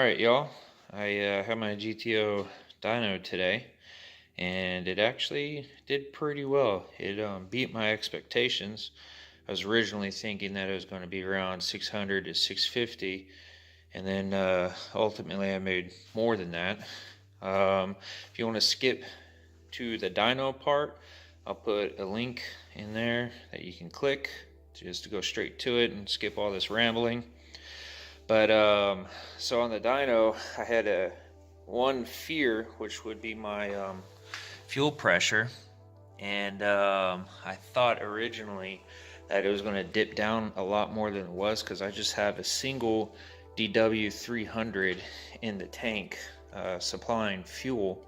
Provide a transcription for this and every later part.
Alright, y'all, I had my GTO dyno today, and it actually did pretty well. It beat my expectations. I was originally thinking that it was going to be around 600 to 650, and then ultimately I made more than that. If you want to skip to the dyno part, I'll put a link in there that you can click just to go straight to it and skip all this rambling. But so on the dyno, I had one fear, which would be my fuel pressure, and I thought originally that it was going to dip down a lot more than it was, because I just have a single DW 300 in the tank supplying fuel,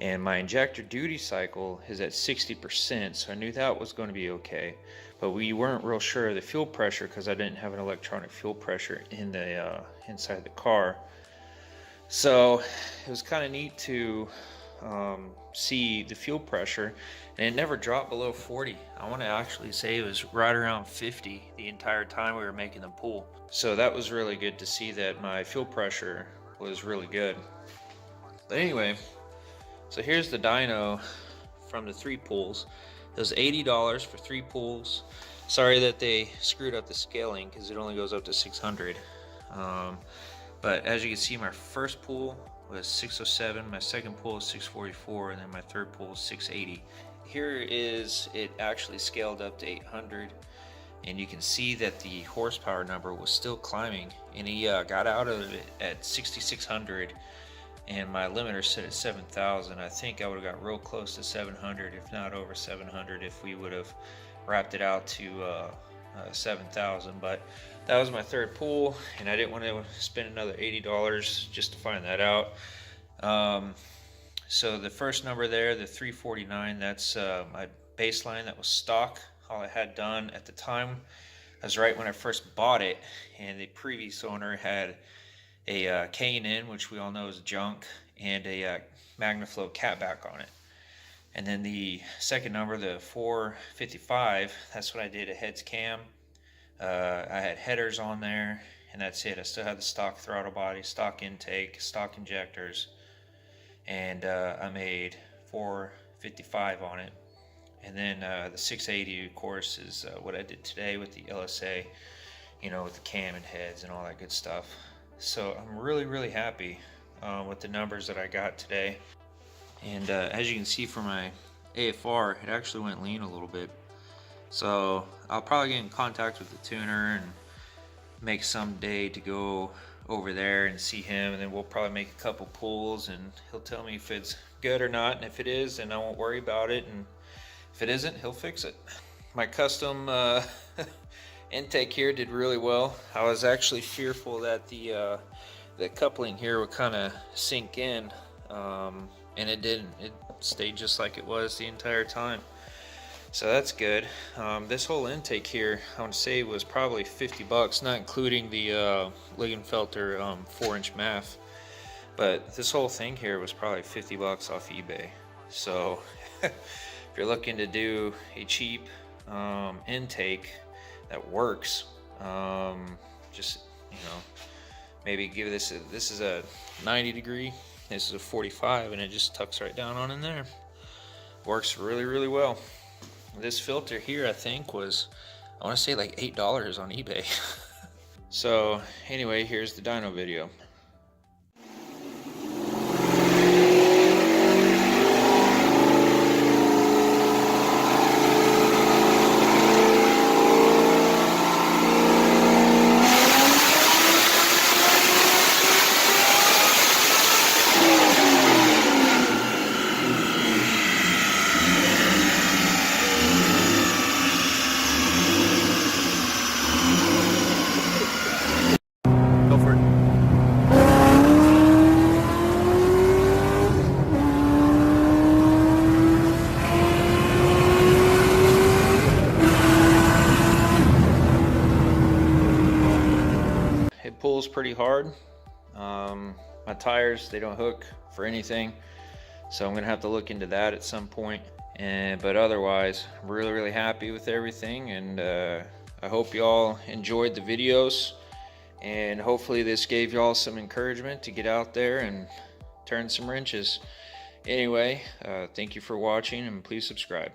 and my injector duty cycle is at 60%, so I knew that was going to be okay. But we weren't real sure of the fuel pressure because I didn't have an electronic fuel pressure in the inside the car. So it was kind of neat to see the fuel pressure, and it never dropped below 40. I want to actually say it was right around 50 the entire time we were making the pool. So that was really good to see that my fuel pressure was really good. But anyway, so here's the dyno from the 3 pools. It was $80 for 3 pools. Sorry that they screwed up the scaling because it only goes up to 600. But as you can see, my first pool was 607, my second pool is 644, and then my third pool is 680. Here is it actually scaled up to 800, and you can see that the horsepower number was still climbing, and he got out of it at 6,600. And my limiter set at 7,000. I think I would have got real close to 700, if not over 700, if we would have wrapped it out to 7,000. But that was my third pool, and I didn't want to spend another $80 just to find that out. So the first number there, the 349, that's my baseline. That was stock. All I had done at the time, I was right when I first bought it, and the previous owner had a K&N, which we all know is junk, and a MagnaFlow catback on it. And then the second number, the 455, that's what I did, a heads cam. I had headers on there, and that's it. I still had the stock throttle body, stock intake, stock injectors, and I made 455 on it. And then the 680, of course, is what I did today with the LSA, you know, with the cam and heads and all that good stuff. So I'm really happy with the numbers that I got today. And as you can see from my AFR, it actually went lean a little bit. So I'll probably get in contact with the tuner and make some day to go over there and see him, and then we'll probably make a couple pulls, and he'll tell me if it's good or not, and if it is, then I won't worry about it, and if it isn't, he'll fix it. My custom intake here did really well. I was actually fearful that the coupling here would kind of sink in, and it didn't. It stayed just like it was the entire time, so that's good. This whole intake here, I want to say, was probably 50 bucks, not including the Lingenfelter 4-inch MAF, but this whole thing here was probably 50 bucks off eBay. So if you're looking to do a cheap intake that works, just, you know, maybe give this is a 90 degree, this is a 45, and it just tucks right down on in there. Works really well. This filter here, I think, was, I want to say, like $8 on eBay. So anyway, here's the dyno video. Go for it. It pulls pretty hard. My tires, they don't hook for anything, so I'm gonna have to look into that at some point. But otherwise, I'm really happy with everything, and I hope y'all enjoyed the videos. And hopefully this gave y'all some encouragement to get out there and turn some wrenches. Anyway, thank you for watching, and please subscribe.